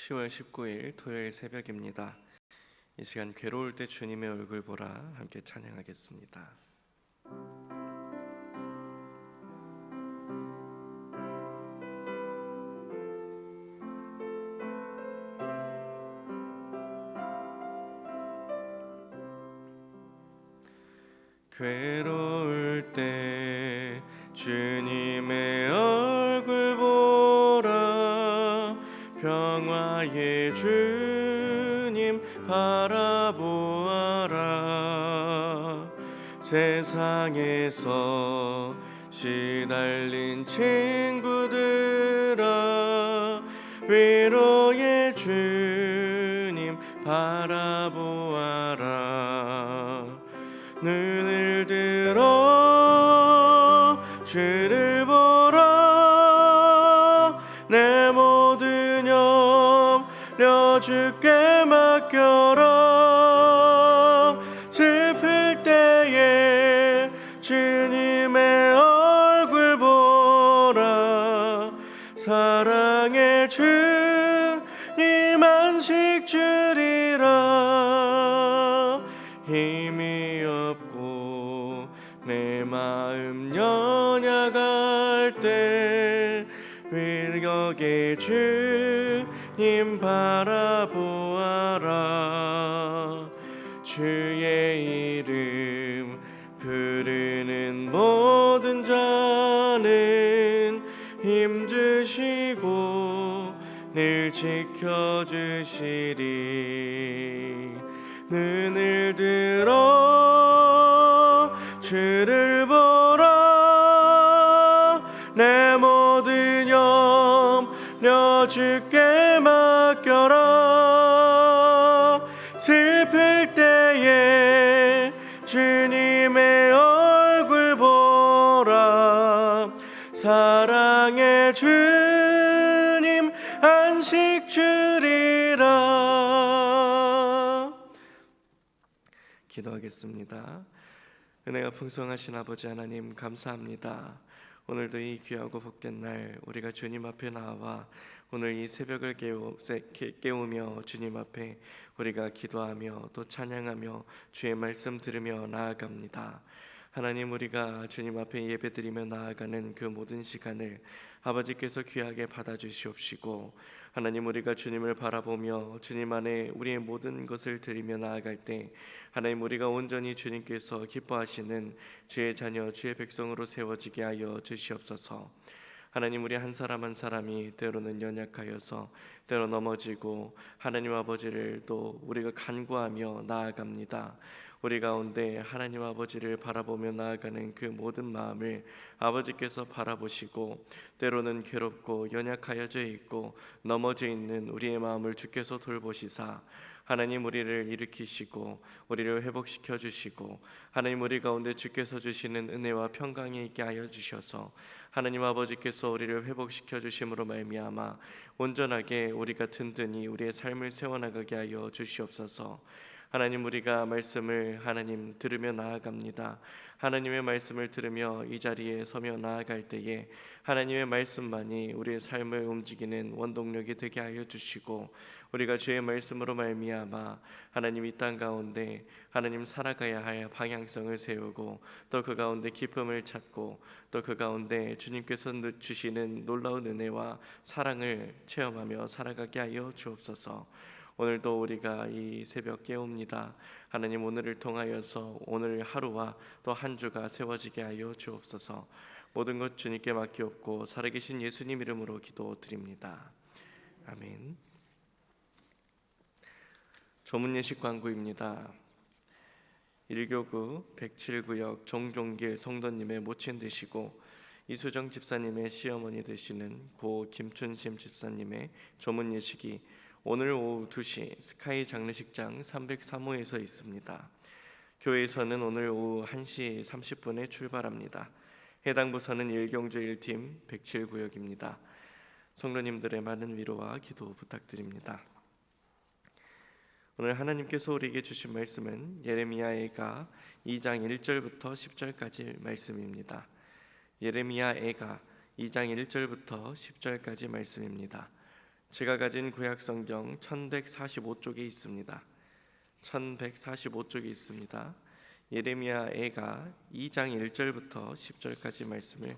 10월 19일 토요일 새벽입니다. 이 시간 괴로울 때 주님의 얼굴 보라 함께 찬양하겠습니다. 괴로울 때 주님의 얼굴 보라, 평화의 주님 바라보아라. 세상에서 시달린 친구들아, 위로의 주님 바라보아라. 눈을 들어 주를 보라, 내 모든 염려 주께 맡겨라. 슬플 때에 주님의 얼굴 보라, 사랑의 주님 안식 주리라. 힘이 없고 내 마음 연약할 때 위력의 주님 바라보아라. 주의 이름 부르는 모든 자는 힘주시고 늘 지켜주시리. 눈을 들어 주를 보라, 내 모든 염려 주께 맡겨라. 슬플 때에 주님의 얼굴 보라, 사랑의 주님 안식 주리라. 기도하겠습니다. 은혜가 풍성하신 아버지 하나님, 감사합니다. 오늘도 이 귀하고 복된 날 우리가 주님 앞에 나와 오늘 이 새벽을 깨우며 주님 앞에 우리가 기도하며 또 찬양하며 주의 말씀 들으며 나아갑니다. 하나님, 우리가 주님 앞에 예배드리며 나아가는 그 모든 시간을 아버지께서 귀하게 받아주시옵시고, 하나님, 우리가 주님을 바라보며 주님 안에 우리의 모든 것을 드리며 나아갈 때 하나님, 우리가 온전히 주님께서 기뻐하시는 주의 자녀 주의 백성으로 세워지게 하여 주시옵소서. 하나님, 우리 한 사람 한 사람이 때로는 연약하여서 때로 넘어지고 하나님 아버지를 또 우리가 간구하며 나아갑니다. 우리 가운데 하나님 아버지를 바라보며 나아가는 그 모든 마음을 아버지께서 바라보시고, 때로는 괴롭고 연약하여져 있고 넘어져 있는 우리의 마음을 주께서 돌보시사 하나님, 우리를 일으키시고 우리를 회복시켜 주시고, 하나님, 우리 가운데 주께서 주시는 은혜와 평강이 있게 하여 주셔서 하나님 아버지께서 우리를 회복시켜 주심으로 말미암아 온전하게 우리가 든든히 우리의 삶을 세워나가게 하여 주시옵소서. 하나님, 우리가 말씀을 하나님 들으며 나아갑니다. 하나님의 말씀을 들으며 이 자리에 서며 나아갈 때에 하나님의 말씀만이 우리의 삶을 움직이는 원동력이 되게 하여 주시고, 우리가 주의 말씀으로 말미암아 하나님 이 땅 가운데 하나님 살아가야 할 방향성을 세우고 또 그 가운데 기쁨을 찾고 또 그 가운데 주님께서 주시는 놀라운 은혜와 사랑을 체험하며 살아가게 하여 주옵소서. 오늘도 우리가 이 새벽 깨웁니다. 하나님, 오늘을 통하여서 오늘 하루와 또 한 주가 세워지게 하여 주옵소서. 모든 것 주님께 맡기옵고 살아계신 예수님 이름으로 기도드립니다. 아멘. 조문예식 광고입니다. 1교구 107구역 정종길 성도님의 모친 되시고 이수정 집사님의 시어머니 되시는 고 김춘심 집사님의 조문예식이 오늘 오후 2시 스카이 장례식장 303호에서 있습니다. 교회에서는 오늘 오후 1시 30분에 출발합니다. 해당 부서는 1경조 1팀 107구역입니다. 성도님들의 많은 위로와 기도 부탁드립니다. 오늘 하나님께서 우리에게 주신 말씀은 예레미야애가 2장 1절부터 10절까지 말씀입니다. 예레미야애가 2장 1절부터 10절까지 말씀입니다. 제가 가진 구약 성경 1145쪽에 있습니다. 1145쪽에 있습니다. 예레미야 애가 2장 1절부터 10절까지 말씀을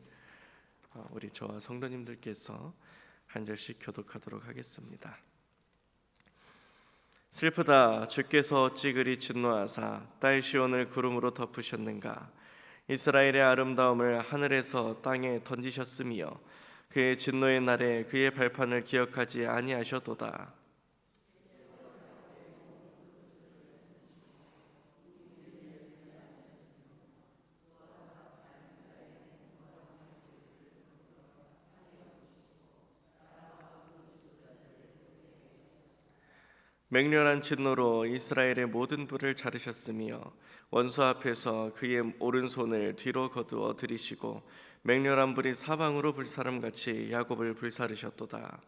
우리 저와 성도님들께서 한 절씩 교독하도록 하겠습니다. 슬프다. 주께서 어찌 그리 진노하사 딸 시온을 구름으로 덮으셨는가. 이스라엘의 아름다움을 하늘에서 땅에 던지셨으며 그의 진노의 날에 그의 발판을 기억하지 아니하셨도다. 맹렬한 진노로 이스라엘의 모든 뿔을 자르셨으며 원수 앞에서 그의 오른손을 뒤로 거두어 들이시고 맹렬한 불이 사방으로 불사름같이 야곱을 불사르셨도다.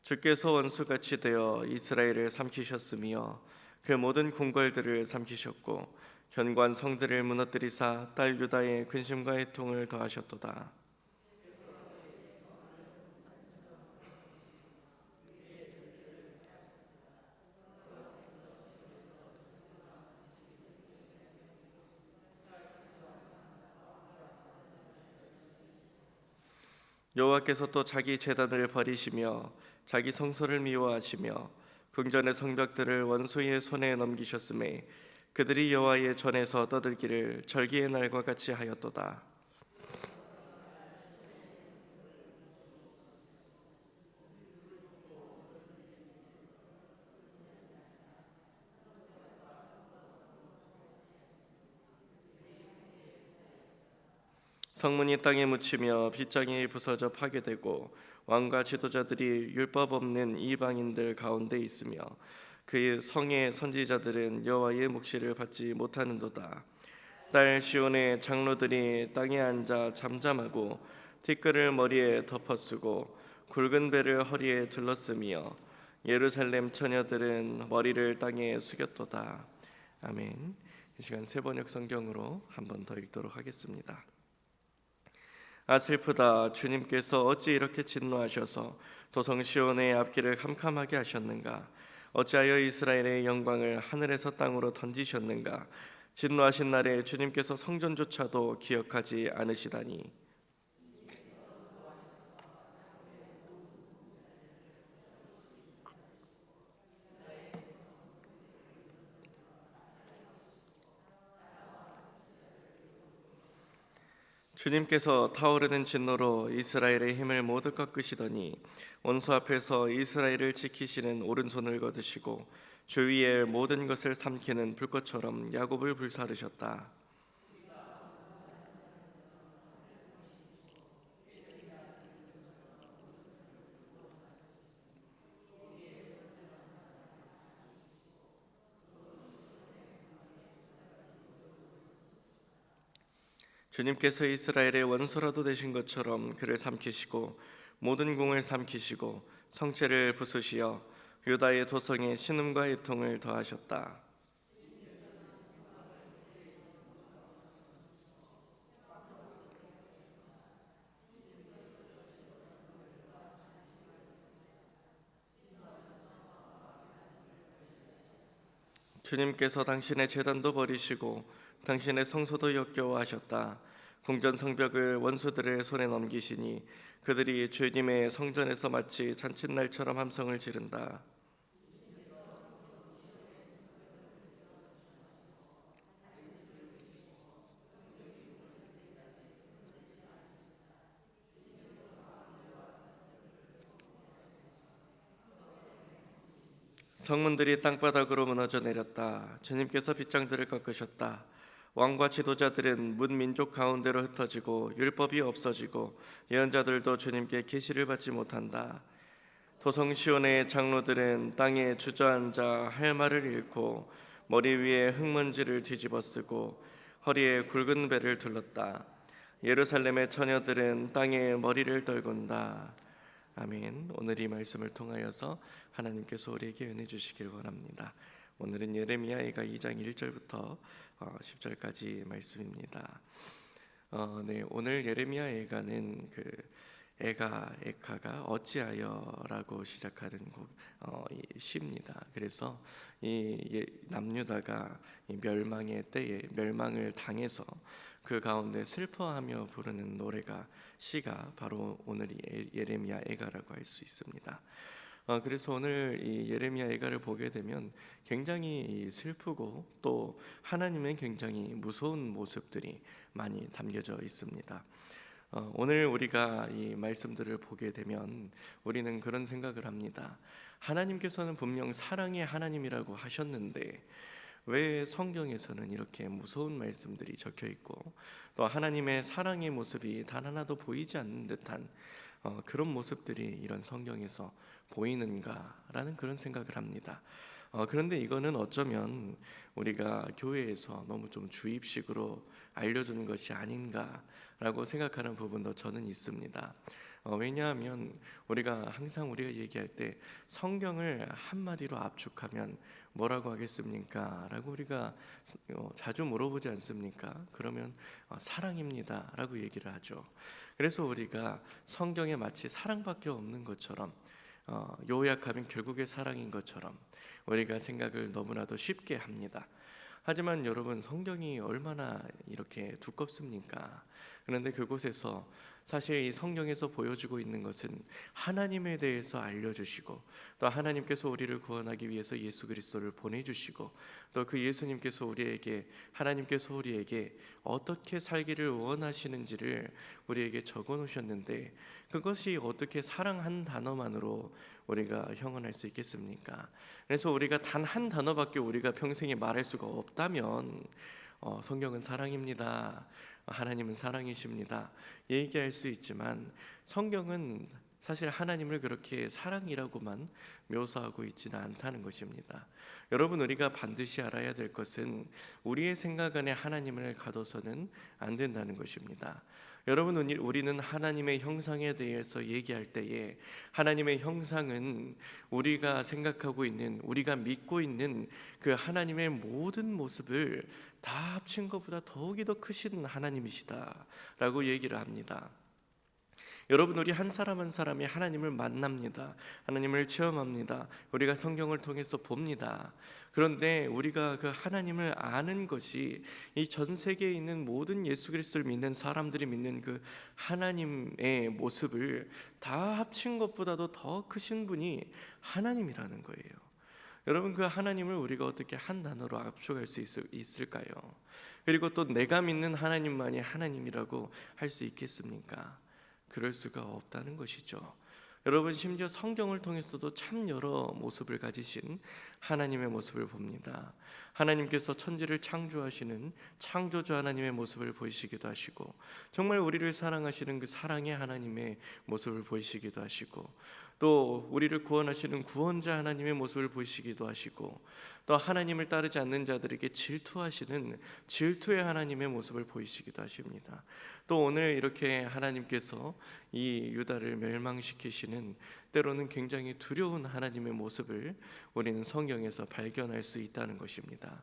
주께서 원수같이 되어 이스라엘을 삼키셨으며 그 모든 궁궐들을 삼키셨고 견고한 성들을 무너뜨리사 딸 유다의 근심과 애통을 더하셨도다. 여호와께서 또 자기 제단을 버리시며 자기 성소를 미워하시며 궁전의 성벽들을 원수의 손에 넘기셨음에 그들이 여호와의 전에서 떠들기를 절기의 날과 같이 하였도다. 성문이 땅에 묻히며 빗장이 부서져 파괴되고 왕과 지도자들이 율법 없는 이방인들 가운데 있으며 그의 성의 선지자들은 여호와의 묵시를 받지 못하는도다. 딸 시온의 장로들이 땅에 앉아 잠잠하고 티끌을 머리에 덮어쓰고 굵은 배를 허리에 둘렀으며 예루살렘 처녀들은 머리를 땅에 숙였도다. 아멘. 이 시간 세 번역 성경으로 한 번 더 읽도록 하겠습니다. 아 슬프다. 주님께서 어찌 이렇게 진노하셔서 도성 시온의 앞길을 캄캄하게 하셨는가. 어찌하여 이스라엘의 영광을 하늘에서 땅으로 던지셨는가. 진노하신 날에 주님께서 성전조차도 기억하지 않으시다니. 주님께서 타오르는 진노로 이스라엘의 힘을 모두 꺾으시더니 원수 앞에서 이스라엘을 지키시는 오른손을 거두시고 주위의 모든 것을 삼키는 불꽃처럼 야곱을 불사르셨다. 주님께서 이스라엘의 원수라도 되신 것처럼 그를 삼키시고 모든 궁을 삼키시고 성체를 부수시어 유다의 도성에 신음과 애통을 더하셨다. 주님께서 당신의 제단도 버리시고 당신의 성소도 역겨워하셨다. 궁전 성벽을 원수들의 손에 넘기시니 그들이 주님의 성전에서 마치 잔칫날처럼 함성을 지른다. 성문들이 땅바닥으로 무너져 내렸다. 주님께서 빗장들을 꺾으셨다. 왕과 지도자들은 문 민족 가운데로 흩어지고 율법이 없어지고 예언자들도 주님께 계시를 받지 못한다. 도성 시온의 장로들은 땅에 주저앉아 할 말을 잃고 머리 위에 흙먼지를 뒤집어 쓰고 허리에 굵은 배를 둘렀다. 예루살렘의 처녀들은 땅에 머리를 떨군다. 아멘. 오늘 이 말씀을 통하여서 하나님께서 우리에게 은혜 주시길 원합니다. 오늘은 예레미야가 2장 1절부터 10절까지 말씀입니다. 오늘 예레미야가는 에카가 어찌하여라고 시작하는 이 시입니다. 그래서 남유다가 이 멸망의 때에 멸망을 당해서 그 가운데 슬퍼하며 부르는 시가 바로 오늘 이 예레미야 에가라고 할 수 있습니다. 그래서 오늘 이 예레미야 에가를 보게 되면 굉장히 슬프고 또 하나님의 굉장히 무서운 모습들이 많이 담겨져 있습니다. 오늘 우리가 이 말씀들을 보게 되면 우리는 그런 생각을 합니다. 하나님께서는 분명 사랑의 하나님이라고 하셨는데 왜 성경에서는 이렇게 무서운 말씀들이 적혀 있고 또 하나님의 사랑의 모습이 단 하나도 보이지 않는 듯한 그런 모습들이 이런 성경에서 보이는가라는 그런 생각을 합니다. 그런데 이거는 어쩌면 우리가 교회에서 너무 좀 주입식으로 알려주는 것이 아닌가라고 생각하는 부분도 저는 있습니다. 왜냐하면 우리가 얘기할 때 성경을 한마디로 압축하면 뭐라고 하겠습니까? 라고 우리가 자주 물어보지 않습니까? 그러면 사랑입니다 라고 얘기를 하죠. 그래서 우리가 성경에 마치 사랑밖에 없는 것처럼 요약하면 결국에 사랑인 것처럼 우리가 생각을 너무나도 쉽게 합니다. 하지만 여러분, 성경이 얼마나 이렇게 두껍습니까? 그런데 그곳에서 사실 이 성경에서 보여주고 있는 것은 하나님에 대해서 알려주시고 또 하나님께서 우리를 구원하기 위해서 예수 그리스도를 보내주시고 또 그 하나님께서 우리에게 어떻게 살기를 원하시는지를 우리에게 적어 놓으셨는데 그것이 어떻게 사랑 한 단어만으로 우리가 형언할 수 있겠습니까? 그래서 우리가 단 한 단어밖에 우리가 평생에 말할 수가 없다면 성경은 사랑입니다, 하나님은 사랑이십니다 얘기할 수 있지만 성경은 사실 하나님을 그렇게 사랑이라고만 묘사하고 있지는 않다는 것입니다. 여러분, 우리가 반드시 알아야 될 것은 우리의 생각 안에 하나님을 가둬서는 안 된다는 것입니다. 여러분, 우리는 하나님의 형상에 대해서 얘기할 때에 하나님의 형상은 우리가 생각하고 있는, 우리가 믿고 있는 그 하나님의 모든 모습을 다 합친 것보다 더욱이 더 크신 하나님이시다라고 얘기를 합니다. 여러분, 우리 한 사람 한 사람이 하나님을 만납니다. 하나님을 체험합니다. 우리가 성경을 통해서 봅니다. 그런데 우리가 그 하나님을 아는 것이 이 전 세계에 있는 모든 예수 그리스도를 믿는 사람들이 믿는 그 하나님의 모습을 다 합친 것보다도 더 크신 분이 하나님이라는 거예요. 여러분, 그 하나님을 우리가 어떻게 한 단어로 압축할 수 있을까요? 그리고 또 내가 믿는 하나님만이 하나님이라고 할 수 있겠습니까? 그럴 수가 없다는 것이죠. 여러분, 심지어 성경을 통해서도 참 여러 모습을 가지신 하나님의 모습을 봅니다. 하나님께서 천지를 창조하시는 창조주 하나님의 모습을 보이시기도 하시고 정말 우리를 사랑하시는 그 사랑의 하나님의 모습을 보이시기도 하시고 또 우리를 구원하시는 구원자 하나님의 모습을 보이시기도 하시고 또 하나님을 따르지 않는 자들에게 질투하시는 질투의 하나님의 모습을 보이시기도 하십니다. 또 오늘 이렇게 하나님께서 이 유다를 멸망시키시는 때로는 굉장히 두려운 하나님의 모습을 우리는 성경에서 발견할 수 있다는 것입니다.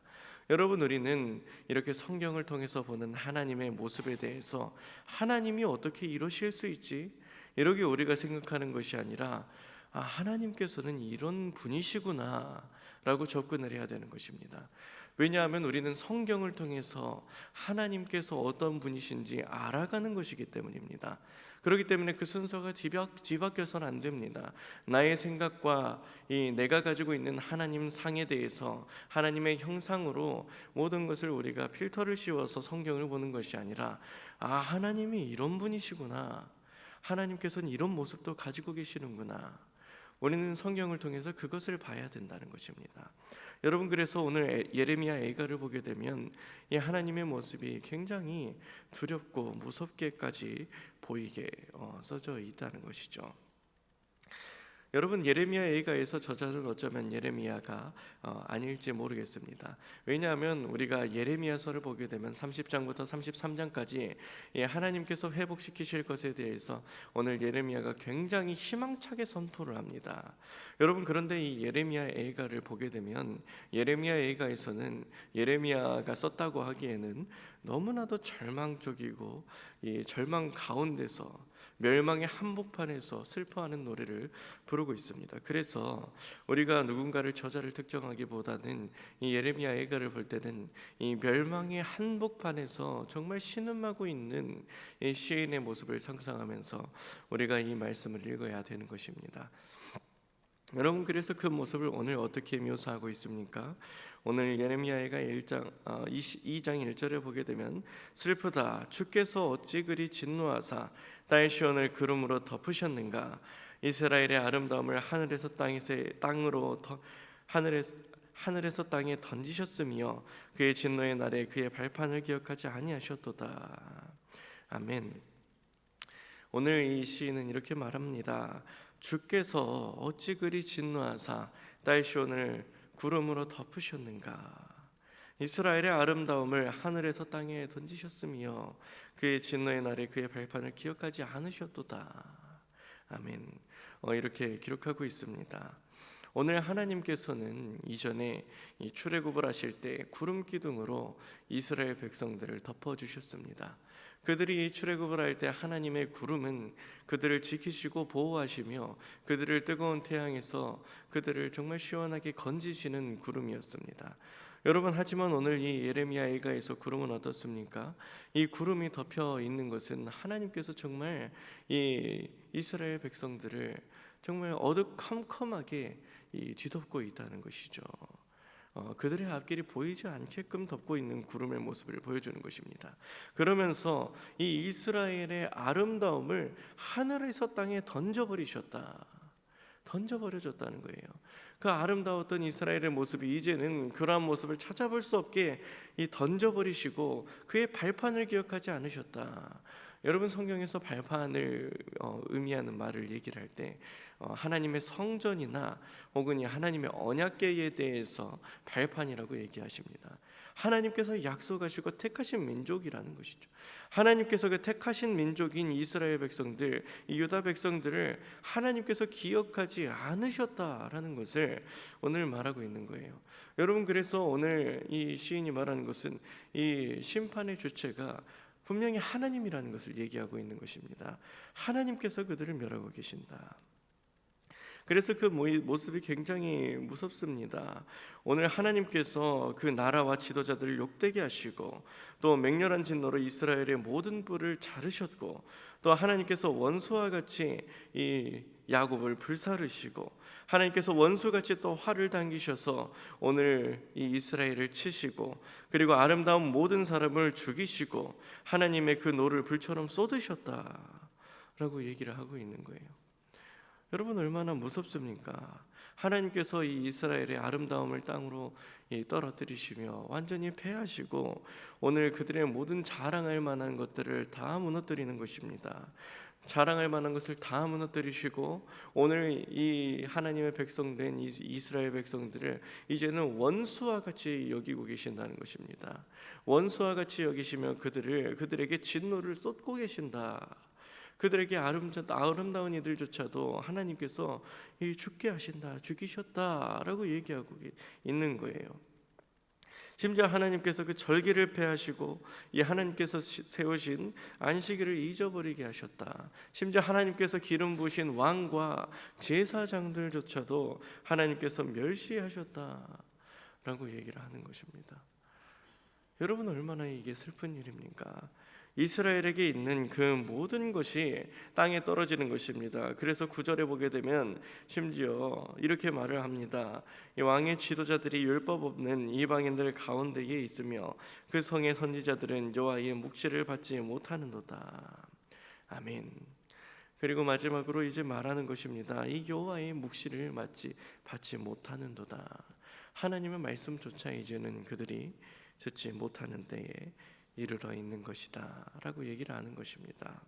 여러분, 우리는 이렇게 성경을 통해서 보는 하나님의 모습에 대해서 하나님이 어떻게 이러실 수 있지? 이렇게 우리가 생각하는 것이 아니라 하나님께서는 이런 분이시구나 라고 접근을 해야 되는 것입니다. 왜냐하면 우리는 성경을 통해서 하나님께서 어떤 분이신지 알아가는 것이기 때문입니다. 그렇기 때문에 그 순서가 뒤바뀌어서는 안 됩니다. 나의 생각과 내가 가지고 있는 하나님 상에 대해서 하나님의 형상으로 모든 것을 우리가 필터를 씌워서 성경을 보는 것이 아니라 하나님이 이런 분이시구나, 하나님께서는 이런 모습도 가지고 계시는구나, 우리는 성경을 통해서 그것을 봐야 된다는 것입니다. 여러분, 그래서 오늘 예레미야 에가를 보게 되면 이 하나님의 모습이 굉장히 두렵고 무섭게까지 보이게 써져 있다는 것이죠. 여러분, 예레미야 애가에서 저자는 어쩌면 예레미야가 아닐지 모르겠습니다. 왜냐하면 우리가 예레미야서를 보게 되면 30장부터 33장까지 하나님께서 회복시키실 것에 대해서 오늘 예레미야가 굉장히 희망차게 선포를 합니다. 여러분, 그런데 이 예레미야 애가를 보게 되면 예레미야 애가에서는 예레미야가 썼다고 하기에는 너무나도 절망적이고 이 절망 가운데서 멸망의 한복판에서 슬퍼하는 노래를 부르고 있습니다. 그래서 우리가 누군가를 저자를 특정하기보다는 이 예레미야 애가를 볼 때는 이 멸망의 한복판에서 정말 신음하고 있는 이 시인의 모습을 상상하면서 우리가 이 말씀을 읽어야 되는 것입니다. 여러분, 그래서 그 모습을 오늘 어떻게 묘사하고 있습니까? 오늘 예레미야가 2장 1절에 보게 되면 슬프다 주께서 어찌 그리 진노하사 딸 시온을 구름으로 덮으셨는가. 이스라엘의 아름다움을 하늘에서 땅에 던지셨으며 그의 진노의 날에 그의 발판을 기억하지 아니하셨도다. 아멘. 오늘 이 시인은 이렇게 말합니다. 주께서 어찌 그리 진노하사 딸 시온을 구름으로 덮으셨는가. 이스라엘의 아름다움을 하늘에서 땅에 던지셨으며 그의 진노의 날에 그의 발판을 기억하지 않으셨도다. 아멘. 이렇게 기록하고 있습니다. 오늘 하나님께서는 이전에 이 출애굽을 하실 때 구름 기둥으로 이스라엘 백성들을 덮어주셨습니다. 그들이 출애굽을 할 때 하나님의 구름은 그들을 지키시고 보호하시며 그들을 뜨거운 태양에서 그들을 정말 시원하게 건지시는 구름이었습니다. 여러분, 하지만 오늘 이 예레미야 애가에서 구름은 어떻습니까? 이 구름이 덮여 있는 것은 하나님께서 정말 이 이스라엘 백성들을 정말 어두컴컴하게 뒤덮고 있다는 것이죠. 그들의 앞길이 보이지 않게끔 덮고 있는 구름의 모습을 보여주는 것입니다. 그러면서 이 이스라엘의 아름다움을 하늘에서 땅에 던져버려졌다는 거예요. 그 아름다웠던 이스라엘의 모습이 이제는 그러한 모습을 찾아볼 수 없게 던져버리시고 그의 발판을 기억하지 않으셨다. 여러분, 성경에서 발판을 의미하는 말을 얘기를 할 때 하나님의 성전이나 혹은 하나님의 언약궤에 대해서 발판이라고 얘기하십니다. 하나님께서 약속하시고 택하신 민족이라는 것이죠. 하나님께서 그 택하신 민족인 이스라엘 백성들, 이 유다 백성들을 하나님께서 기억하지 않으셨다라는 것을 오늘 말하고 있는 거예요. 여러분, 그래서 오늘 이 시인이 말하는 것은 이 심판의 주체가 분명히 하나님이라는 것을 얘기하고 있는 것입니다. 하나님께서 그들을 멸하고 계신다. 그래서 그 모습이 굉장히 무섭습니다. 오늘 하나님께서 그 나라와 지도자들을 욕되게 하시고 또 맹렬한 진노로 이스라엘의 모든 뿔을 자르셨고 또 하나님께서 원수와 같이 이 야곱을 불사르시고 하나님께서 원수같이 또 활을 당기셔서 오늘 이 이스라엘을 치시고 그리고 아름다운 모든 사람을 죽이시고 하나님의 그 노를 불처럼 쏟으셨다라고 얘기를 하고 있는 거예요. 여러분, 얼마나 무섭습니까? 하나님께서 이 이스라엘의 아름다움을 땅으로 떨어뜨리시며 완전히 패하시고 오늘 그들의 모든 자랑할 만한 것들을 다 무너뜨리는 것입니다. 자랑할 만한 것을 다 무너뜨리시고 오늘 이 하나님의 백성된 이스라엘 백성들을 이제는 원수와 같이 여기고 계신다는 것입니다. 원수와 같이 여기시며 그들에게 진노를 쏟고 계신다. 그들에게 아름다운 이들조차도 하나님께서 죽게 하신다, 죽이셨다라고 얘기하고 있는 거예요. 심지어 하나님께서 그 절기를 폐하시고 이 하나님께서 세우신 안식일을 잊어버리게 하셨다. 심지어 하나님께서 기름 부으신 왕과 제사장들조차도 하나님께서 멸시하셨다라고 얘기를 하는 것입니다. 여러분, 얼마나 이게 슬픈 일입니까? 이스라엘에게 있는 그 모든 것이 땅에 떨어지는 것입니다. 그래서 9절에 보게 되면 심지어 이렇게 말을 합니다. 이 왕의 지도자들이 율법 없는 이방인들 가운데에 있으며 그 성의 선지자들은 여호와의 묵시를 받지 못하는도다. 아멘. 그리고 마지막으로 이제 말하는 것입니다. 이 여호와의 묵시를 받지 못하는도다. 하나님의 말씀조차 이제는 그들이 듣지 못하는 때에 이르러 있는 것이다 라고 얘기를 하는 것입니다.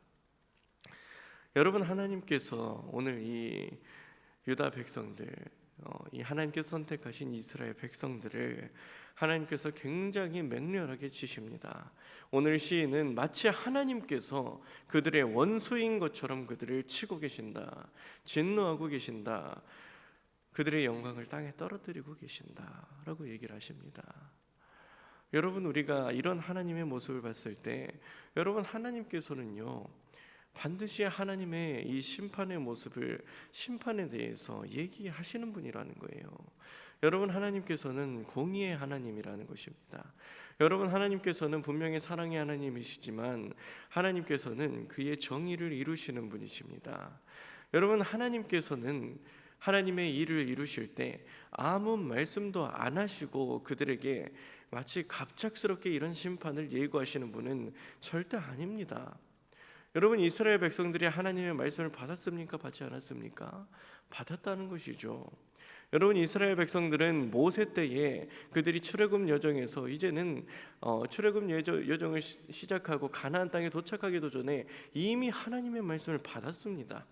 여러분, 하나님께서 오늘 이 유다 백성들, 이 하나님께서 선택하신 이스라엘 백성들을 하나님께서 굉장히 맹렬하게 치십니다. 오늘 시인은 마치 하나님께서 그들의 원수인 것처럼 그들을 치고 계신다, 진노하고 계신다, 그들의 영광을 땅에 떨어뜨리고 계신다라고 얘기를 하십니다. 여러분, 우리가 이런 하나님의 모습을 봤을 때, 여러분, 하나님께서는요 반드시 하나님의 이 심판의 모습을, 심판에 대해서 얘기하시는 분이라는 거예요. 여러분, 하나님께서는 공의의 하나님이라는 것입니다. 여러분, 하나님께서는 분명히 사랑의 하나님이시지만 하나님께서는 그의 정의를 이루시는 분이십니다. 여러분, 하나님께서는 하나님의 일을 이루실 때 아무 말씀도 안 하시고 그들에게 마치 갑작스럽게 이런 심판을 예고하시는 분은 절대 아닙니다. 여러분, 이스라엘 백성들이 하나님의 말씀을 받았습니까? 받지 않았습니까? 받았다는 것이죠. 여러분, 이스라엘 백성들은 모세 때에 그들이 출애굽 여정에서 이제는 출애굽 여정을 시작하고 가나안 땅에 도착하기도 전에 이미 하나님의 말씀을 받았습니다.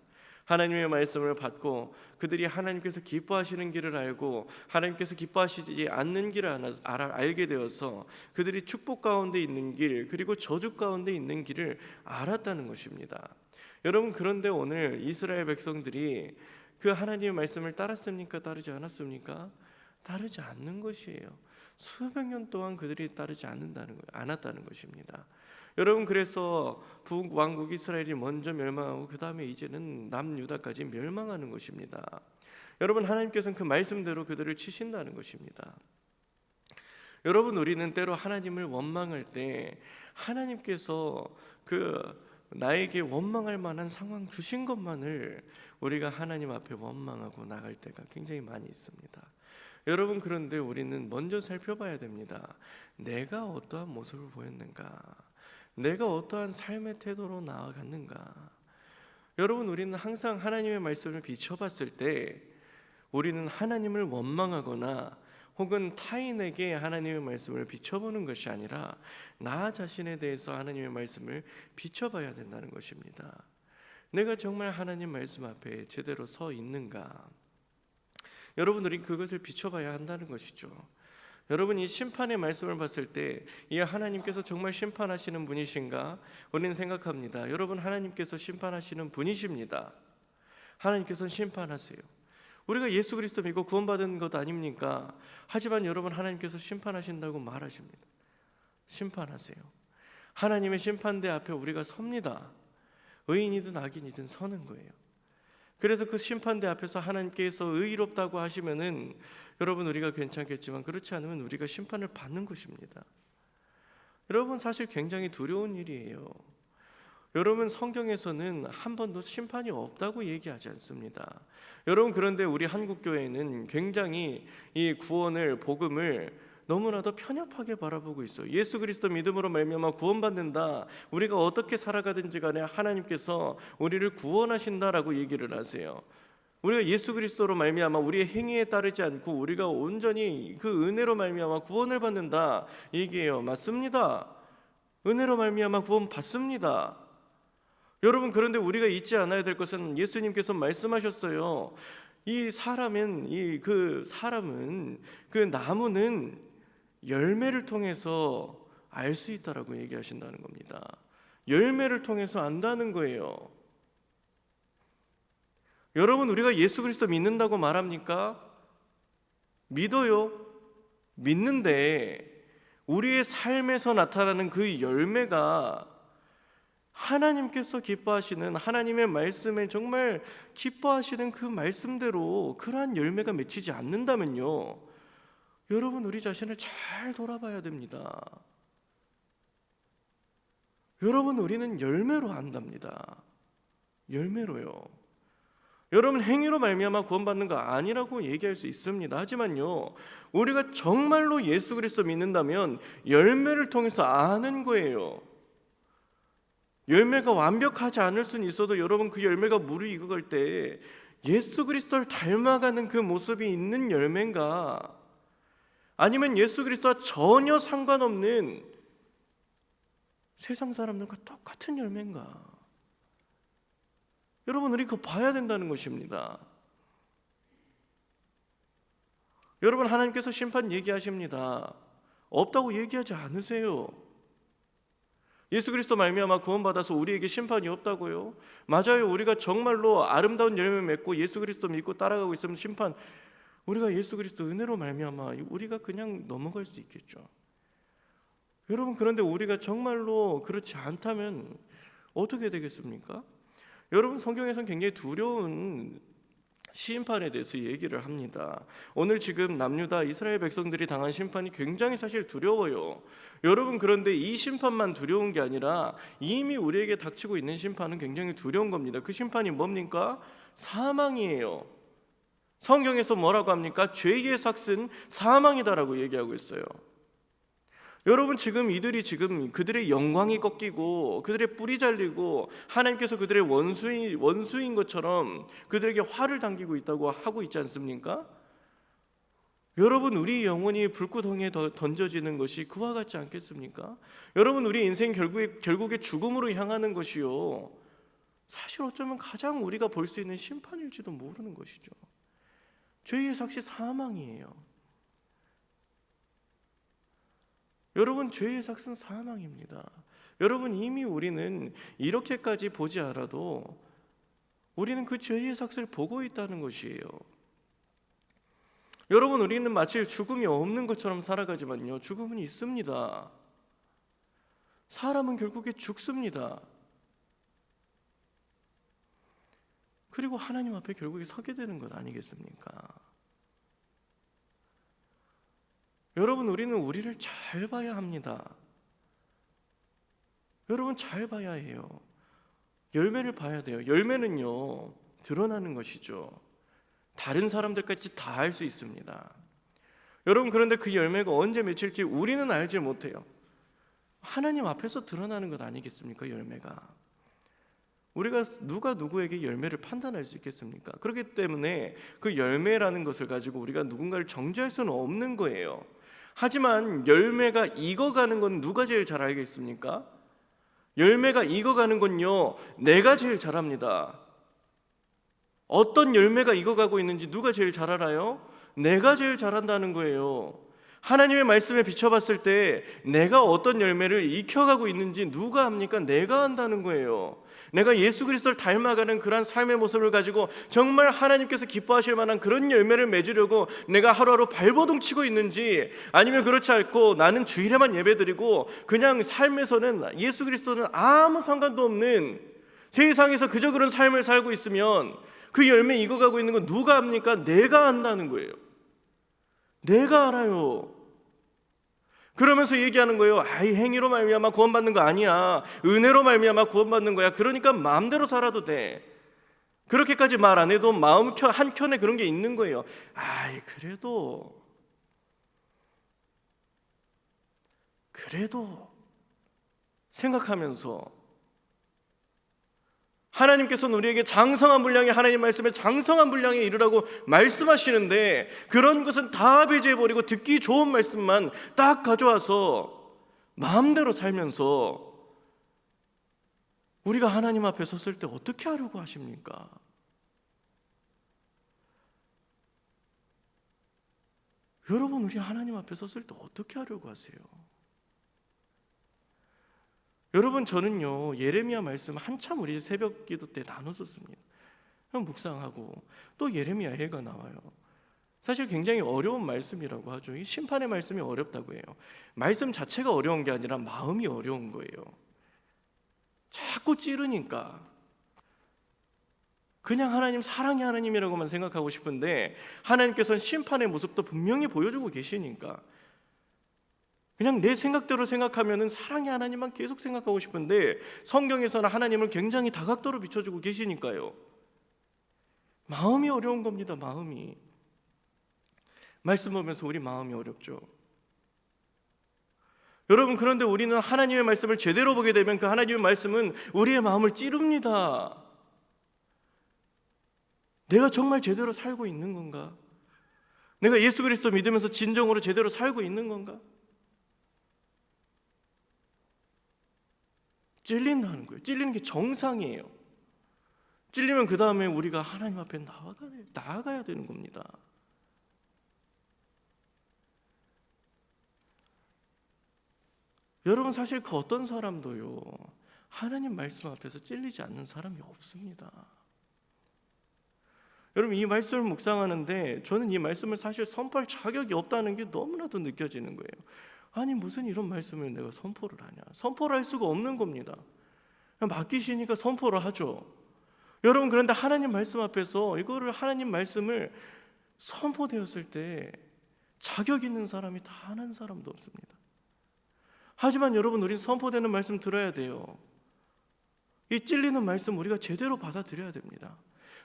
하나님의 말씀을 받고 그들이 하나님께서 기뻐하시는 길을 알고 하나님께서 기뻐하시지 않는 길을 알게 되어서 그들이 축복 가운데 있는 길, 그리고 저주 가운데 있는 길을 알았다는 것입니다. 여러분, 그런데 오늘 이스라엘 백성들이 그 하나님의 말씀을 따랐습니까? 따르지 않았습니까? 따르지 않는 것이에요. 수백 년 동안 그들이 따르지 않았다는 것입니다. 여러분, 그래서 북왕국 이스라엘이 먼저 멸망하고 그 다음에 이제는 남유다까지 멸망하는 것입니다. 여러분, 하나님께서는 그 말씀대로 그들을 치신다는 것입니다. 여러분, 우리는 때로 하나님을 원망할 때 하나님께서 나에게 원망할 만한 상황 주신 것만을 우리가 하나님 앞에 원망하고 나갈 때가 굉장히 많이 있습니다. 여러분, 그런데 우리는 먼저 살펴봐야 됩니다. 내가 어떠한 모습을 보였는가? 내가 어떠한 삶의 태도로 나아갔는가? 여러분, 우리는 항상 하나님의 말씀을 비춰봤을 때 우리는 하나님을 원망하거나 혹은 타인에게 하나님의 말씀을 비춰보는 것이 아니라 나 자신에 대해서 하나님의 말씀을 비춰봐야 된다는 것입니다. 내가 정말 하나님 말씀 앞에 제대로 서 있는가? 여러분, 우리 그것을 비춰봐야 한다는 것이죠. 여러분, 이 심판의 말씀을 봤을 때 이 하나님께서 정말 심판하시는 분이신가? 우리는 생각합니다. 여러분, 하나님께서 심판하시는 분이십니다. 하나님께서는 심판하세요. 우리가 예수 그리스도 믿고 구원받은 것 아닙니까? 하지만 여러분, 하나님께서 심판하신다고 말하십니다. 심판하세요. 하나님의 심판대 앞에 우리가 섭니다. 의인이든 악인이든 서는 거예요. 그래서 그 심판대 앞에서 하나님께서 의롭다고 하시면은 여러분, 우리가 괜찮겠지만 그렇지 않으면 우리가 심판을 받는 것입니다. 여러분, 사실 굉장히 두려운 일이에요. 여러분, 성경에서는 한 번도 심판이 없다고 얘기하지 않습니다. 여러분, 그런데 우리 한국교회는 굉장히 이 구원을, 복음을 너무나도 편협하게 바라보고 있어요. 예수 그리스도 믿음으로 말미암아 구원받는다, 우리가 어떻게 살아가든지 간에 하나님께서 우리를 구원하신다라고 얘기를 하세요. 우리가 예수 그리스도로 말미암아 우리의 행위에 따르지 않고 우리가 온전히 그 은혜로 말미암아 구원을 받는다 얘기해요. 맞습니다. 은혜로 말미암아 구원 받습니다. 여러분, 그런데 우리가 잊지 않아야 될 것은 예수님께서 말씀하셨어요. 사람은 그 나무는 열매를 통해서 알 수 있다라고 얘기하신다는 겁니다. 열매를 통해서 안다는 거예요. 여러분, 우리가 예수 그리스도 믿는다고 말합니까? 믿어요. 믿는데 우리의 삶에서 나타나는 그 열매가 하나님께서 기뻐하시는, 하나님의 말씀에 정말 기뻐하시는 그 말씀대로 그러한 열매가 맺히지 않는다면요, 여러분, 우리 자신을 잘 돌아봐야 됩니다. 여러분, 우리는 열매로 안답니다. 열매로요. 여러분, 행위로 말미암아 구원받는 거 아니라고 얘기할 수 있습니다. 하지만요, 우리가 정말로 예수 그리스도 믿는다면 열매를 통해서 아는 거예요. 열매가 완벽하지 않을 수는 있어도 여러분, 그 열매가 무르익어갈 때 예수 그리스도를 닮아가는 그 모습이 있는 열매인가, 아니면 예수 그리스도와 전혀 상관없는 세상 사람들과 똑같은 열매인가? 여러분, 우리 그거 봐야 된다는 것입니다. 여러분, 하나님께서 심판 얘기하십니다. 없다고 얘기하지 않으세요. 예수 그리스도 말미암아 구원받아서 우리에게 심판이 없다고요? 맞아요. 우리가 정말로 아름다운 열매 맺고 예수 그리스도 믿고 따라가고 있으면 심판, 우리가 예수 그리스도 은혜로 말미암아 우리가 그냥 넘어갈 수 있겠죠. 여러분, 그런데 우리가 정말로 그렇지 않다면 어떻게 되겠습니까? 여러분, 성경에서는 굉장히 두려운 심판에 대해서 얘기를 합니다. 오늘 지금 남유다 이스라엘 백성들이 당한 심판이 굉장히 사실 두려워요. 여러분, 그런데 이 심판만 두려운 게 아니라 이미 우리에게 닥치고 있는 심판은 굉장히 두려운 겁니다. 그 심판이 뭡니까? 사망이에요. 성경에서 뭐라고 합니까? 죄의 삭은 사망이다라고 얘기하고 있어요. 여러분, 지금 이들이 지금 그들의 영광이 꺾이고 그들의 뿔이 잘리고 하나님께서 그들의 원수인 것처럼 그들에게 화를 당기고 있다고 하고 있지 않습니까? 여러분, 우리 영혼이 불구덩이에 던져지는 것이 그와 같지 않겠습니까? 여러분, 우리 인생 결국에 죽음으로 향하는 것이요, 사실 어쩌면 가장 우리가 볼 수 있는 심판일지도 모르는 것이죠. 죄의 삭이 사망이에요. 여러분, 죄의 삭은 사망입니다. 여러분, 이미 우리는 이렇게까지 보지 않아도 우리는 그 죄의 삭을 보고 있다는 것이에요. 여러분, 우리는 마치 죽음이 없는 것처럼 살아가지만요, 죽음은 있습니다. 사람은 결국에 죽습니다. 그리고 하나님 앞에 결국에 서게 되는 것 아니겠습니까? 여러분, 우리는 우리를 잘 봐야 합니다. 여러분, 잘 봐야 해요. 열매를 봐야 돼요. 열매는요, 드러나는 것이죠. 다른 사람들까지 다 알 수 있습니다. 여러분, 그런데 그 열매가 언제 맺힐지 우리는 알지 못해요. 하나님 앞에서 드러나는 것 아니겠습니까? 열매가. 우리가 누가 누구에게 열매를 판단할 수 있겠습니까? 그렇기 때문에 그 열매라는 것을 가지고 우리가 누군가를 정죄할 수는 없는 거예요. 하지만 열매가 익어가는 건 누가 제일 잘 알겠습니까? 열매가 익어가는 건요, 내가 제일 잘 압니다. 어떤 열매가 익어가고 있는지 누가 제일 잘 알아요? 내가 제일 잘 안다는 거예요. 하나님의 말씀에 비춰봤을 때 내가 어떤 열매를 익혀가고 있는지 누가 압니까? 내가 안다는 거예요. 내가 예수 그리스도를 닮아가는 그러한 삶의 모습을 가지고 정말 하나님께서 기뻐하실 만한 그런 열매를 맺으려고 내가 하루하루 발버둥 치고 있는지, 아니면 그렇지 않고 나는 주일에만 예배드리고 그냥 삶에서는 예수 그리스도는 아무 상관도 없는 세상에서 그저 그런 삶을 살고 있으면 그 열매 익어가고 있는 건 누가 압니까? 내가 안다는 거예요. 내가 알아요. 그러면서 얘기하는 거예요. 아이, 행위로 말미암아 구원받는 거 아니야. 은혜로 말미암아 구원받는 거야. 그러니까 마음대로 살아도 돼. 그렇게까지 말 안 해도 마음 한켠에 그런 게 있는 거예요. 아이, 그래도 생각하면서 하나님께서는 우리에게 장성한 분량의 하나님 말씀에 장성한 분량에 이르라고 말씀하시는데, 그런 것은 다 배제해버리고 듣기 좋은 말씀만 딱 가져와서 마음대로 살면서 우리가 하나님 앞에 섰을 때 어떻게 하려고 하십니까? 여러분, 우리 하나님 앞에 섰을 때 어떻게 하려고 하세요? 여러분, 저는요, 예레미야 말씀 한참 우리 새벽 기도 때 나눴었습니다. 묵상하고 또 예레미야해가 나와요. 사실 굉장히 어려운 말씀이라고 하죠. 이 심판의 말씀이 어렵다고 해요. 말씀 자체가 어려운 게 아니라 마음이 어려운 거예요. 자꾸 찌르니까 그냥 하나님, 사랑의 하나님이라고만 생각하고 싶은데 하나님께서는 심판의 모습도 분명히 보여주고 계시니까 그냥 내 생각대로 생각하면은 사랑의 하나님만 계속 생각하고 싶은데 성경에서는 하나님을 굉장히 다각도로 비춰주고 계시니까요. 마음이 어려운 겁니다. 마음이. 말씀 보면서 우리 마음이 어렵죠. 여러분, 그런데 우리는 하나님의 말씀을 제대로 보게 되면 그 하나님의 말씀은 우리의 마음을 찌릅니다. 내가 정말 제대로 살고 있는 건가? 내가 예수 그리스도 믿으면서 진정으로 제대로 살고 있는 건가? 찔린다는 거예요. 찔리는 게 정상이에요. 찔리면 그 다음에 우리가 하나님 앞에 나아가야 되는 겁니다. 여러분, 사실 그 어떤 사람도요, 하나님 말씀 앞에서 찔리지 않는 사람이 없습니다. 여러분, 이 말씀을 묵상하는데 저는 이 말씀을 사실 선포할 자격이 없다는 게 너무나도 느껴지는 거예요. 아니, 무슨 이런 말씀을 내가 선포를 하냐. 선포를 할 수가 없는 겁니다. 그냥 맡기시니까 선포를 하죠. 여러분, 그런데 하나님 말씀 앞에서 이거를, 하나님 말씀을 선포되었을 때 자격 있는 사람이 단 한 사람도 없습니다. 하지만 여러분, 우리는 선포되는 말씀 들어야 돼요. 이 찔리는 말씀 우리가 제대로 받아들여야 됩니다.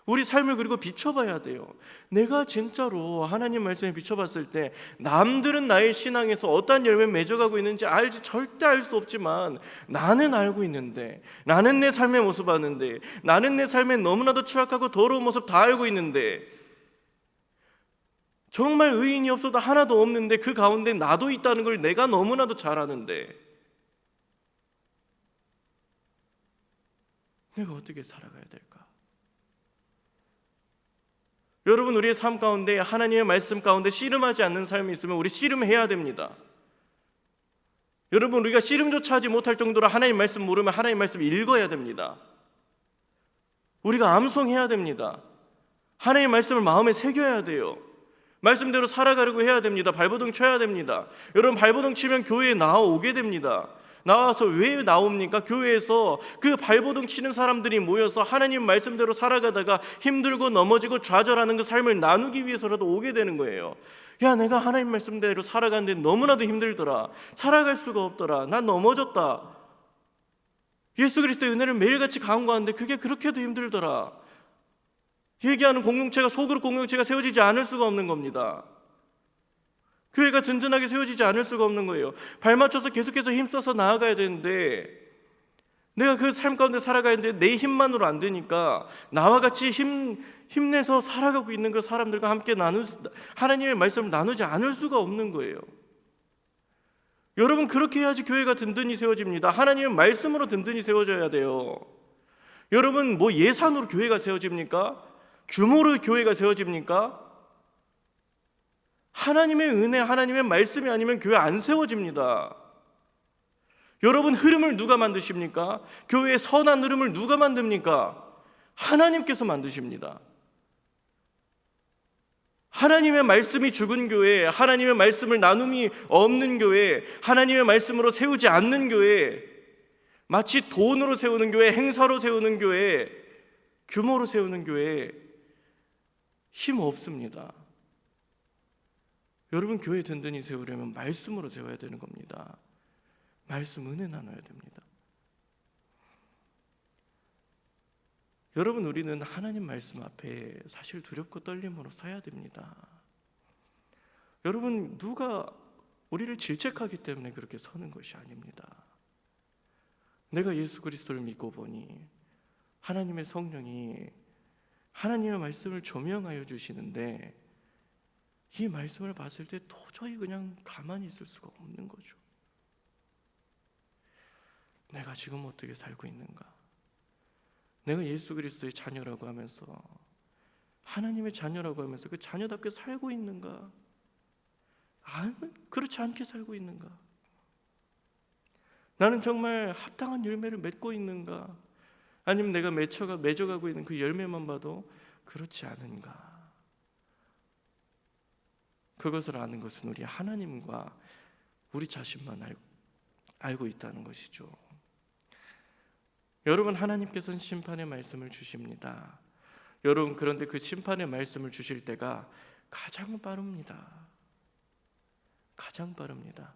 우리 삶을 그리고 비춰봐야 돼요. 내가 진짜로 하나님 말씀에 비춰봤을 때 남들은 나의 신앙에서 어떤 열매를 맺어가고 있는지 절대 알 수 없지만 나는 알고 있는데, 나는 내 삶의 모습 아는데, 나는 내 삶에 너무나도 추악하고 더러운 모습 다 알고 있는데, 정말 의인이 없어도 하나도 없는데 그 가운데 나도 있다는 걸 내가 너무나도 잘 아는데 내가 어떻게 살아가야 될까? 여러분, 우리의 삶 가운데 하나님의 말씀 가운데 씨름하지 않는 삶이 있으면 우리 씨름해야 됩니다. 여러분, 우리가 씨름조차 하지 못할 정도로 하나님 말씀 모르면 하나님 말씀 읽어야 됩니다. 우리가 암송해야 됩니다. 하나님 말씀을 마음에 새겨야 돼요. 말씀대로 살아가려고 해야 됩니다. 발버둥 쳐야 됩니다. 여러분, 발버둥 치면 교회에 나오게 됩니다. 나와서 왜 나옵니까? 교회에서 그 발버둥 치는 사람들이 모여서 하나님 말씀대로 살아가다가 힘들고 넘어지고 좌절하는 그 삶을 나누기 위해서라도 오게 되는 거예요. 야, 내가 하나님 말씀대로 살아가는데 너무나도 힘들더라. 살아갈 수가 없더라. 난 넘어졌다. 예수 그리스도의 은혜를 매일같이 강구하는데 그게 그렇게도 힘들더라. 얘기하는 공동체가, 속으로 공동체가 세워지지 않을 수가 없는 겁니다. 교회가 든든하게 세워지지 않을 수가 없는 거예요. 발맞춰서 계속해서 힘써서 나아가야 되는데, 내가 그 삶 가운데 살아가야 되는데 내 힘만으로 안 되니까 나와 같이 힘내서 살아가고 있는 그 사람들과 함께 하나님의 말씀을 나누지 않을 수가 없는 거예요. 여러분, 그렇게 해야지 교회가 든든히 세워집니다. 하나님의 말씀으로 든든히 세워져야 돼요. 여러분, 뭐 예산으로 교회가 세워집니까? 규모로 교회가 세워집니까? 하나님의 은혜, 하나님의 말씀이 아니면 교회 안 세워집니다. 여러분, 흐름을 누가 만드십니까? 교회의 선한 흐름을 누가 만듭니까? 하나님께서 만드십니다. 하나님의 말씀이 죽은 교회, 하나님의 말씀을 나눔이 없는 교회, 하나님의 말씀으로 세우지 않는 교회, 마치 돈으로 세우는 교회, 행사로 세우는 교회, 규모로 세우는 교회, 힘 없습니다. 여러분, 교회 든든히 세우려면 말씀으로 세워야 되는 겁니다. 말씀 은혜 나눠야 됩니다. 여러분, 우리는 하나님 말씀 앞에 사실 두렵고 떨림으로 서야 됩니다. 여러분, 누가 우리를 질책하기 때문에 그렇게 서는 것이 아닙니다. 내가 예수 그리스도를 믿고 보니 하나님의 성령이 하나님의 말씀을 조명하여 주시는데, 이 말씀을 봤을 때 도저히 그냥 가만히 있을 수가 없는 거죠. 내가 지금 어떻게 살고 있는가? 내가 예수 그리스도의 자녀라고 하면서, 하나님의 자녀라고 하면서 그 자녀답게 살고 있는가? 그렇지 않게 살고 있는가? 나는 정말 합당한 열매를 맺고 있는가? 아니면 내가 맺어가고 있는 그 열매만 봐도 그렇지 않은가? 그것을 아는 것은 우리 하나님과 우리 자신만 알고 있다는 것이죠. 여러분, 하나님께서는 심판의 말씀을 주십니다. 여러분, 그런데 그 심판의 말씀을 주실 때가 가장 빠릅니다. 가장 빠릅니다.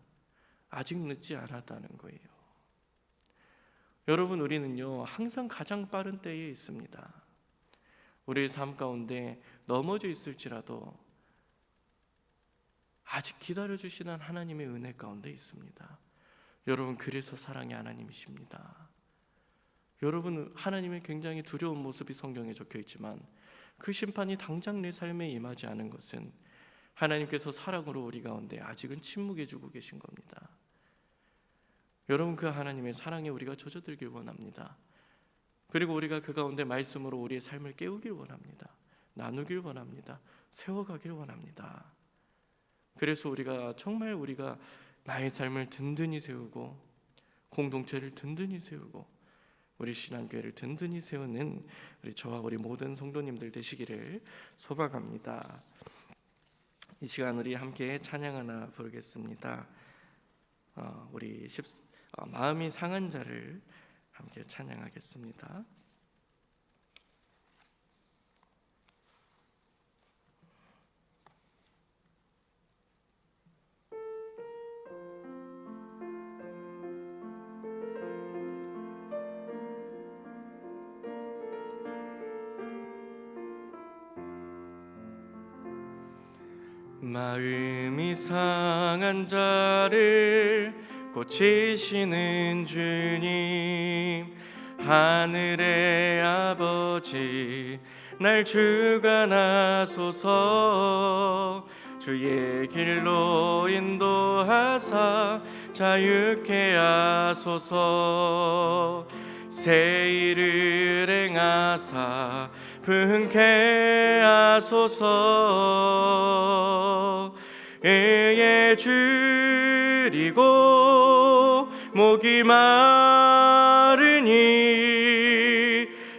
아직 늦지 않았다는 거예요. 여러분, 우리는요, 항상 가장 빠른 때에 있습니다. 우리의 삶 가운데 넘어져 있을지라도 아직 기다려주시는 하나님의 은혜 가운데 있습니다. 여러분, 그래서 사랑의 하나님이십니다. 여러분, 하나님의 굉장히 두려운 모습이 성경에 적혀 있지만 그 심판이 당장 내 삶에 임하지 않은 것은 하나님께서 사랑으로 우리 가운데 아직은 침묵해 주고 계신 겁니다. 여러분, 그 하나님의 사랑에 우리가 젖어들길 원합니다. 그리고 우리가 그 가운데 말씀으로 우리의 삶을 깨우길 원합니다. 나누길 원합니다. 세워가길 원합니다. 그래서 우리가 정말 나의 삶을 든든히 세우고 공동체를 든든히 세우고 우리 신앙교회를 든든히 세우는 우리 저와 우리 모든 성도님들 되시기를 소망합니다. 이 시간 우리 함께 찬양 하나 부르겠습니다. 마음이 상한 자를 함께 찬양하겠습니다. 마음이 상한 자를 고치시는 주님, 하늘의 아버지 날 주관하소서. 주의 길로 인도하사 자유케 하소서. 새 일을 행하사 분케 하소서. 의에 줄이고 목이 마르니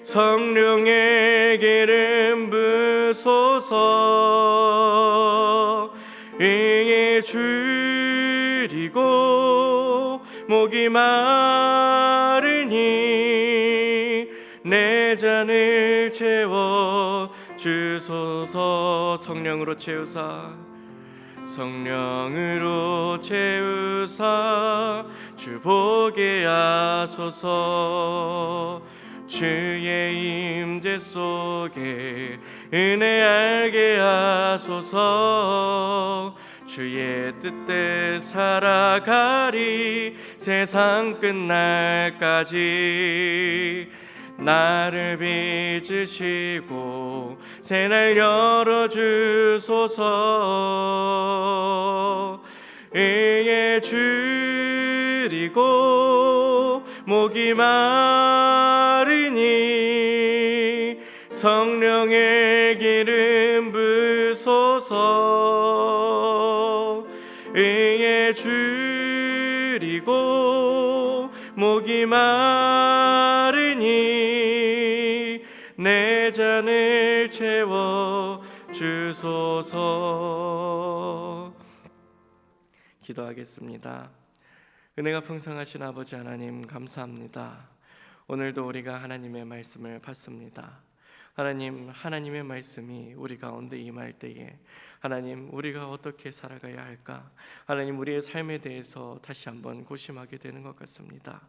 성령의 기름 부소서. 의에 줄이고 목이 마르니 내 잔을 채워 주소서. 성령으로 채우사 주 보게 하소서. 주의 임재 속에 은혜 알게 하소서. 주의 뜻대 살아가리 세상 끝날까지. 나를 빚으시고 새날 열어주소서. 의에 줄이고 목이 마르니 성령의 기름 부소서. 의에 줄이고 목이 마르니 내 잔을 채워 주소서. 기도하겠습니다. 은혜가 풍성하신 아버지 하나님, 감사합니다. 오늘도 우리가 하나님의 말씀을 받습니다. 하나님, 하나님의 말씀이 우리 가운데 임할 때에 하나님, 우리가 어떻게 살아가야 할까? 하나님, 우리의 삶에 대해서 다시 한번 고심하게 되는 것 같습니다.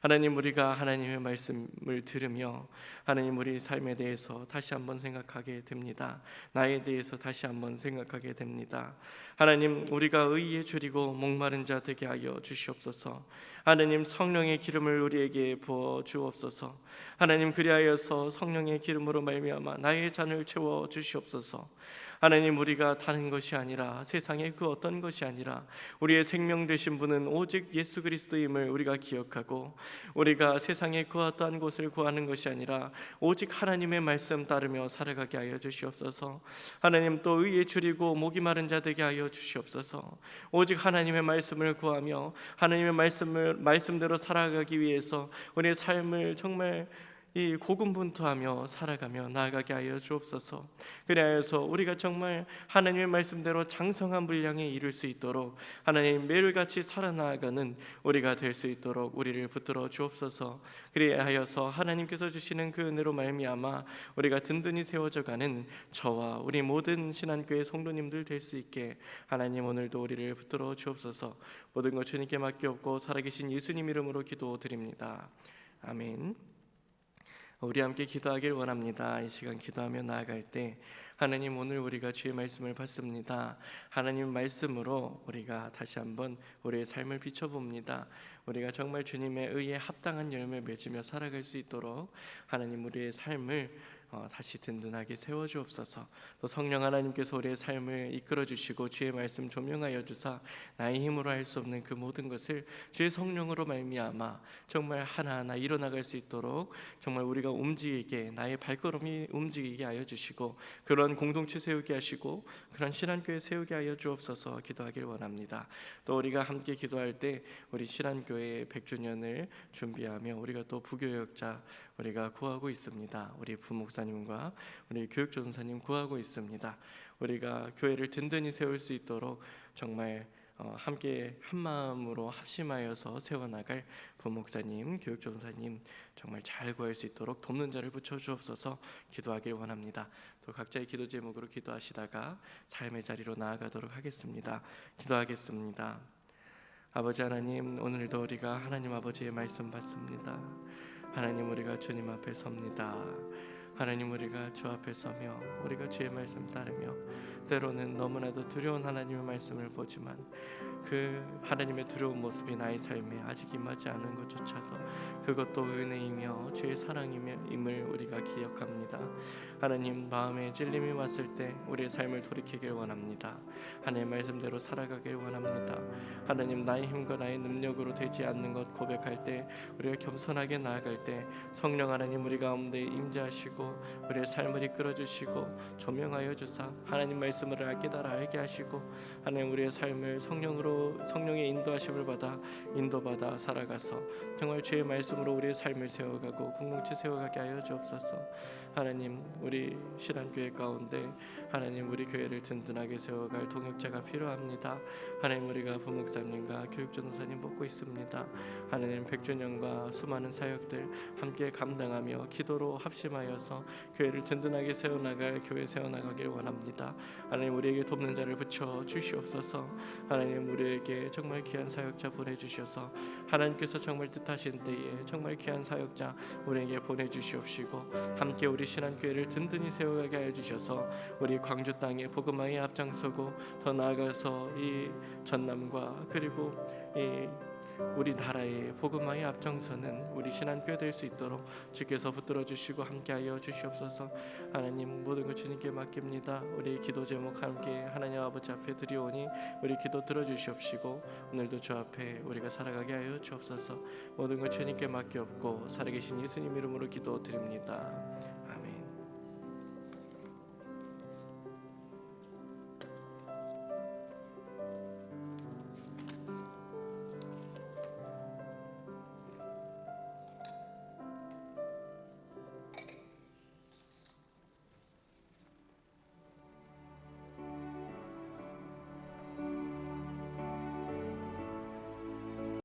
하나님, 우리가 하나님의 말씀을 들으며 하나님, 우리 삶에 대해서 다시 한번 생각하게 됩니다. 나에 대해서 다시 한번 생각하게 됩니다. 하나님, 우리가 의에 줄이고 목마른 자 되게 하여 주시옵소서. 하나님, 성령의 기름을 우리에게 부어 주옵소서. 하나님, 그리하여서 성령의 기름으로 말미암아 나의 잔을 채워 주시옵소서. 하나님, 우리가 다른 것이 아니라 세상의 그 어떤 것이 아니라 우리의 생명 되신 분은 오직 예수 그리스도임을 우리가 기억하고, 우리가 세상의 그 어떠한 것을 구하는 것이 아니라 오직 하나님의 말씀 따르며 살아가게 하여 주시옵소서. 하나님, 또 의에 줄이고 목이 마른 자 되게 하여 주시옵소서. 오직 하나님의 말씀을 구하며 하나님의 말씀대로 살아가기 위해서 우리의 삶을 정말 이 고군분투하며 살아가며 나아가게 하여 주옵소서. 그리하여서 우리가 정말 하나님의 말씀대로 장성한 분량에 이룰 수 있도록 하나님, 매일같이 살아나가는 우리가 될 수 있도록 우리를 붙들어 주옵소서. 그리하여서 하나님께서 주시는 그 은혜로 말미암아 우리가 든든히 세워져가는 저와 우리 모든 신한교회 성도님들 될 수 있게 하나님, 오늘도 우리를 붙들어 주옵소서. 모든 것 주님께 맡기옵고 살아계신 예수님 이름으로 기도드립니다. 아멘. 우리 함께 기도하길 원합니다. 이 시간 기도하며 나아갈 때 하나님, 오늘 우리가 주의 말씀을 받습니다. 하나님 말씀으로 우리가 다시 한번 우리의 삶을 비춰봅니다. 우리가 정말 주님의 의에 합당한 열매 맺으며 살아갈 수 있도록 하나님, 우리의 삶을 다시 든든하게 세워주옵소서. 또 성령 하나님께서 우리의 삶을 이끌어 주시고 주의 말씀 조명하여 주사 나의 힘으로 할 수 없는 그 모든 것을 주의 성령으로 말미암아 정말 하나하나 일어나갈 수 있도록 정말 우리가 움직이게, 나의 발걸음이 움직이게 하여 주시고 그런 공동체 세우게 하시고 그런 신한교회 세우게 하여 주옵소서 기도하길 원합니다. 또 우리가 함께 기도할 때 우리 신한교회 100주년을 준비하며 우리가 또 부교역자 우리가 구하고 있습니다. 우리 부목사님과 우리 교육전사님 구하고 있습니다. 우리가 교회를 든든히 세울 수 있도록 정말 함께 한 마음으로 합심하여서 세워나갈 부목사님, 교육전사님 정말 잘 구할 수 있도록 돕는 자를 붙여주옵소서 기도하길 원합니다. 또 각자의 기도 제목으로 기도하시다가 삶의 자리로 나아가도록 하겠습니다. 기도하겠습니다. 아버지 하나님, 오늘도 우리가 하나님 아버지의 말씀 받습니다. 하나님, 우리가 주님 앞에 섭니다. 하나님, 우리가 주 앞에 서며 우리가 주의 말씀 따르며 때로는 너무나도 두려운 하나님의 말씀을 보지만 그 하나님의 두려운 모습이 나의 삶에 아직 임하지 않은 것조차도 그것도 은혜이며 주의 사랑임을 우리가 기억합니다. 하나님, 마음에 찔림이 왔을 때 우리의 삶을 돌이키길 원합니다. 하나님 말씀대로 살아가길 원합니다. 하나님, 나의 힘과 나의 능력으로 되지 않는 것 고백할 때 우리가 겸손하게 나아갈 때 성령 하나님 우리 가운데 임재하시고 우리의 삶을 이끌어 주시고 조명하여 주사 하나님 말씀을 깨달아 알게 하시고 하나님 우리의 삶을 성령의 인도하심을 받아 인도받아 살아가서 정말 주의 말씀으로 우리의 삶을 세워가고 공동체 세워가게 하여 주옵소서. 하나님, 우리 신한교회 가운데 하나님 우리 교회를 든든하게 세워갈 동역자가 필요합니다. 하나님, 우리가 부목사님과 교육전도사님 뽑고 있습니다. 하나님, 100주년과 수많은 사역들 함께 감당하며 기도로 합심하여서 교회를 든든하게 세워나갈 교회 세워나가길 원합니다. 하나님, 우리에게 돕는 자를 붙여 주시옵소서. 하나님, 우리에게 정말 귀한 사역자 보내주셔서 하나님께서 정말 뜻하신 때에 정말 귀한 사역자 우리에게 보내주시옵시고 함께 우리 신한교회를 든든히 세워가게 하여 주셔서 우리 광주 땅에 복음화에 앞장서고 더 나아가서 이 전남과 그리고 이 우리나라의 복음화에 앞장서는 우리 신한교회 될 수 있도록 주께서 붙들어 주시고 함께하여 주시옵소서. 하나님, 모든 것 주님께 맡깁니다. 우리 기도 제목 함께 하나님 아버지 앞에 드리오니 우리 기도 들어주시옵시고 오늘도 주 앞에 우리가 살아가게 하여 주옵소서. 모든 것 주님께 맡기옵고 살아계신 예수님 이름으로 기도드립니다.